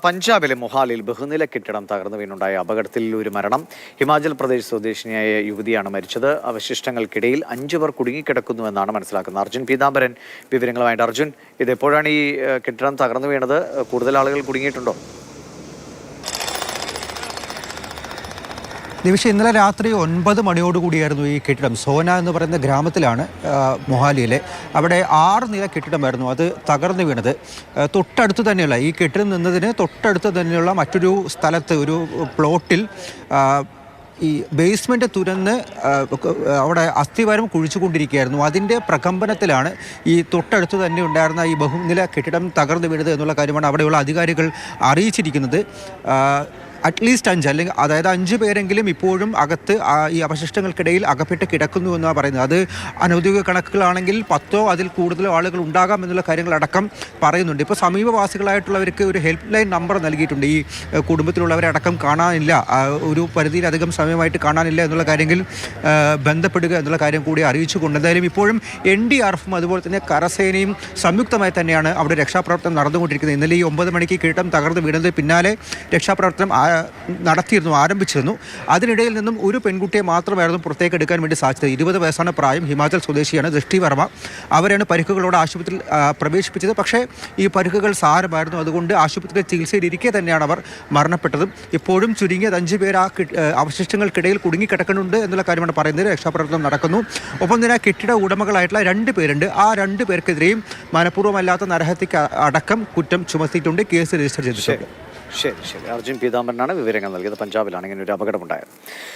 പഞ്ചാബിലെ മൊഹാലിൽ ബഹുനില കെട്ടിടം തകർന്നു വീണുണ്ടായ അപകടത്തിൽ ഒരു മരണം. ഹിമാചൽ പ്രദേശ് സ്വദേശിനിയായ യുവതിയാണ് മരിച്ചത്. അവശിഷ്ടങ്ങൾക്കിടയിൽ 5 പേർ കുടുങ്ങിക്കിടക്കുന്നുവെന്നാണ് മനസ്സിലാക്കുന്നത്. അർജുൻ പീതാംബരൻ വിവരങ്ങളുമായിട്ട്. അർജുൻ, ഇത് എപ്പോഴാണ് ഈ കെട്ടിടം തകർന്നു വീണത്? കൂടുതൽ ആളുകൾ കുടുങ്ങിയിട്ടുണ്ടോ? നിമിഷം ഇന്നലെ രാത്രി 9 മണിയോടുകൂടിയായിരുന്നു ഈ കെട്ടിടം. സോന എന്ന് പറയുന്ന ഗ്രാമത്തിലാണ് മൊഹാലിയിലെ. അവിടെ 6 നില കെട്ടിടമായിരുന്നു അത് തകർന്നു വീണത്. തൊട്ടടുത്ത് തന്നെയുള്ള ഈ കെട്ടിടം നിന്നതിന് തൊട്ടടുത്ത് തന്നെയുള്ള മറ്റൊരു സ്ഥലത്ത് ഒരു പ്ലോട്ടിൽ ഈ ബേസ്മെൻറ്റ് തുരന്ന് അവിടെ അസ്ഥിവാരം കുഴിച്ചുകൊണ്ടിരിക്കുകയായിരുന്നു. അതിൻ്റെ പ്രകമ്പനത്തിലാണ് ഈ തൊട്ടടുത്ത് തന്നെ ഉണ്ടായിരുന്ന ഈ ബഹുനില കെട്ടിടം തകർന്നു വീണത് എന്നുള്ള കാര്യമാണ് അവിടെയുള്ള അധികാരികൾ അറിയിച്ചിരിക്കുന്നത്. അറ്റ്ലീസ്റ്റ് 5 അല്ലെങ്കിൽ അതായത് 5 പേരെങ്കിലും ഇപ്പോഴും അകത്ത് ഈ അവശിഷ്ടങ്ങൾക്കിടയിൽ അകപ്പെട്ട് കിടക്കുന്നു എന്നാണ് പറയുന്നത്. അത് അനൗദ്യോഗിക കണക്കുകളാണെങ്കിൽ 10ഓ അതിൽ കൂടുതലോ ആളുകൾ ഉണ്ടാകാം എന്നുള്ള കാര്യങ്ങളടക്കം പറയുന്നുണ്ട്. ഇപ്പോൾ സമീപവാസികളായിട്ടുള്ളവർക്ക് ഒരു ഹെൽപ്പ് ലൈൻ നമ്പർ നൽകിയിട്ടുണ്ട്. ഈ കുടുംബത്തിലുള്ളവരെ അടക്കം കാണാനില്ല, ഒരു പരിധിയിലധികം സമയമായിട്ട് കാണാനില്ല എന്നുള്ള കാര്യങ്ങൾ ബന്ധപ്പെടുക എന്നുള്ള കാര്യം കൂടി അറിയിച്ചുകൊണ്ട് എന്തായാലും ഇപ്പോഴും NDRFും അതുപോലെ തന്നെ കരസേനയും സംയുക്തമായി തന്നെയാണ് അവിടെ രക്ഷാപ്രവർത്തനം നടന്നുകൊണ്ടിരിക്കുന്നത്. ഇന്നലെ ഈ 9 മണിക്ക് കെട്ടിടം തകർന്നു വീണത് പിന്നാലെ രക്ഷാപ്രവർത്തനം ആരംഭിച്ചിരുന്നു. അതിനിടയിൽ നിന്നും ഒരു പെൺകുട്ടിയെ മാത്രമായിരുന്നു പുറത്തേക്ക് എടുക്കാൻ വേണ്ടി സാധിച്ചത്. 20 വയസ്സാണ് പ്രായം. ഹിമാചൽ സ്വദേശിയാണ്, ദൃഷ്ടി വർമ്മ. അവരാണ് പരിക്കുകളോട് ആശുപത്രിയിൽ പ്രവേശിപ്പിച്ചത്. പക്ഷേ ഈ പരിക്കുകൾ സാരമായിരുന്നു. അതുകൊണ്ട് ആശുപത്രിയിൽ ചികിത്സയിലിരിക്കെ തന്നെയാണ് അവർ മരണപ്പെട്ടത്. ഇപ്പോഴും ചുരുങ്ങിയത് 5 പേർ ആ അവശിഷ്ടങ്ങൾക്കിടയിൽ കുടുങ്ങിക്കിടക്കുന്നുണ്ട് എന്നുള്ള കാര്യമാണ് പറയുന്നത്. രക്ഷാപ്രവർത്തനം നടക്കുന്നു. ഒപ്പം തന്നെ കെട്ടിട ഉടമകളായിട്ടുള്ള 2 പേരുണ്ട്. ആ 2 പേർക്കെതിരെയും മനഃപൂർവ്വമല്ലാത്ത നരഹത്യക്ക് അടക്കം കുറ്റം ചുമത്തിയിട്ടുണ്ട്. കേസ് രജിസ്റ്റർ ചെയ്തിട്ടുണ്ട്. ശരി. അർജുൻ പീതാംബരനാണ് വിവരങ്ങൾ നൽകിയത്. പഞ്ചാബിലാണ് ഇങ്ങനെ ഒരു അപകടമുണ്ടായത്.